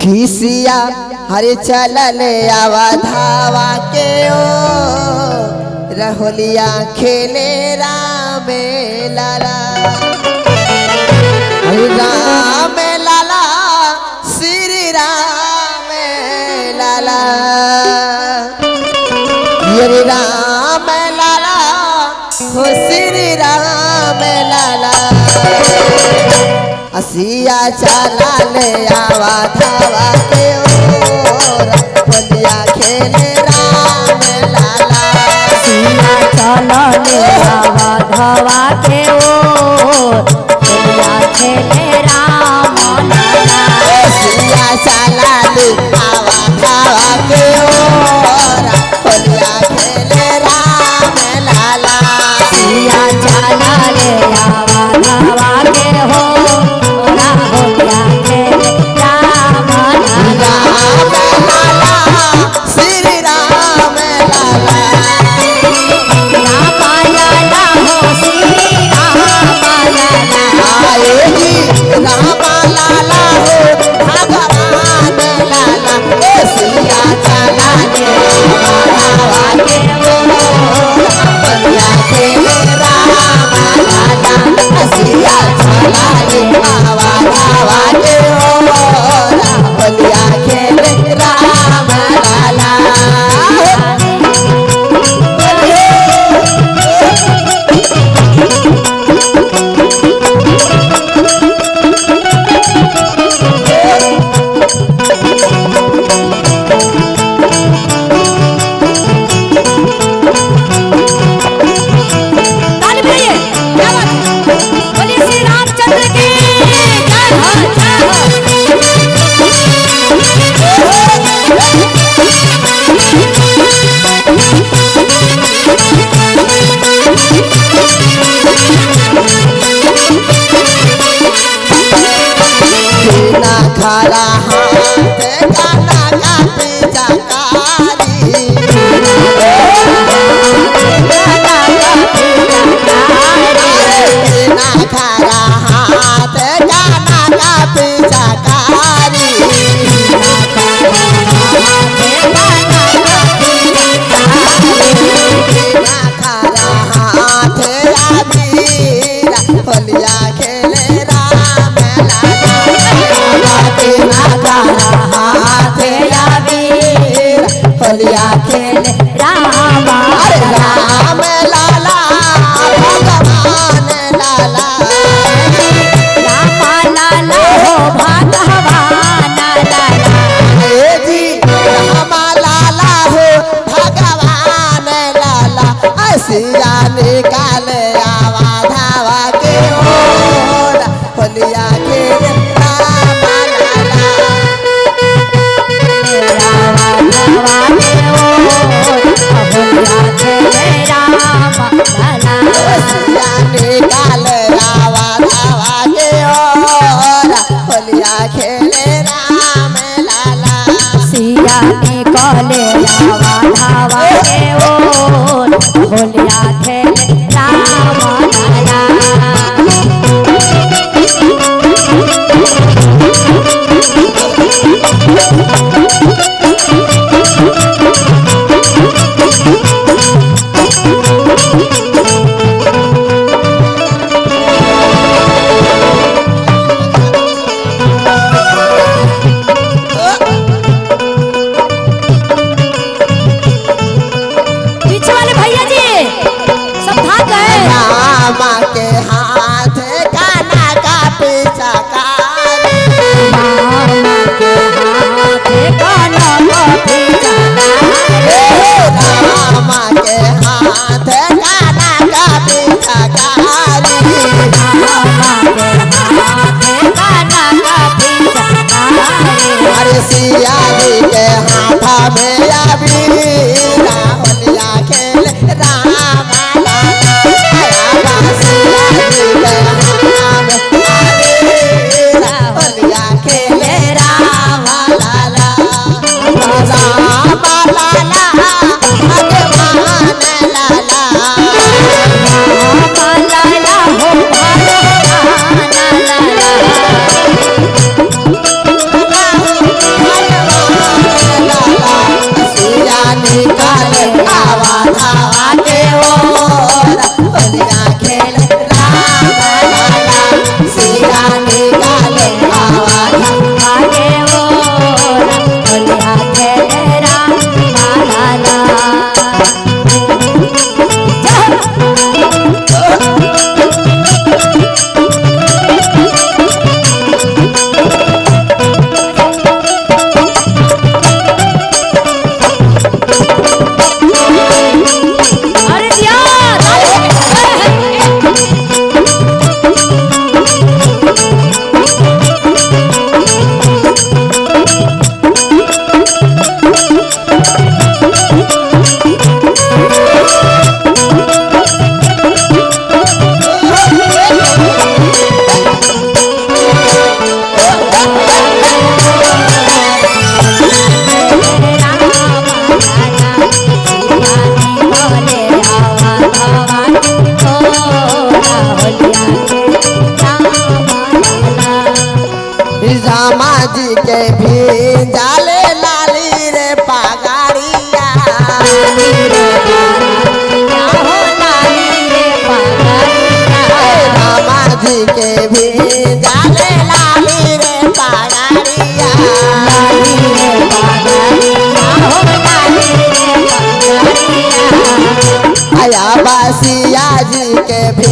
किसिया हरे चलल आवा धावा के ओ रहोलिया खेले राम लाला हरे राम लाला श्री राम लाला हरे राम लाला हो श्री राम लाला असिया चला ले आवा धावा के ओर होलिया खेले राम लाला असिया चला ले आवा धावा के ओर होलिया खेले राम लाला असिया चला ले आवा धावा के ओर होलिया खेले राम लाला असिया चला ले आवा धावा के ओर होलिया खेले राम लाला श्री राम लाला राम लाला हो श्री राम लाला आए जी राम लाला हो भगवान लाला ए सिया चला ले आवा के होलिया खेले राम लाला सिया चला ले आवा धावा के होलिया खेले राम लाला ताली बजाइए क्या बात है बोलिए श्री रामचंद्र की जय हो जय हो बिना खरा हाथ गाना गाते जकारी बिना खरा हाथ गाना गाते जकारी बिना खरा हाथ अबीर होलिया खेले राम लाला बिना खरा हाथ अबीर होलिया खेले राम अरे राम लाला भगवान लाला राम लाला हो भगवान लाला हे जी राम लाला हो भगवान लाला असिया निकाल आवा धावा के ओर होलिया के राम लाला असिया निकाल आवा धावा के ओर होलिया खेले राम लाला सिया निकले आवा धावा के ओर होलिया खेले राम लाला पीछे वाले भैया जी सब भाग गए राम के हाथ गाना का पीछा मामा के हाथ गाना कॉफी जाना राम के हाथ गाना का पीछा मामा के हाथ गाना कॉफी जाना अरे सिया जी के हाथ में अबीरा होलिया खेल राम लाला सिया जी के हाथ में अबीरा होलिया खेल राम लाला राम लाला भगवान लाला राम लाला हो भगवान लाला जी के भी जाले लाली रे पगारिया रामा जी के भी जाले लाली रे पगारिया आया बासिया जी के भी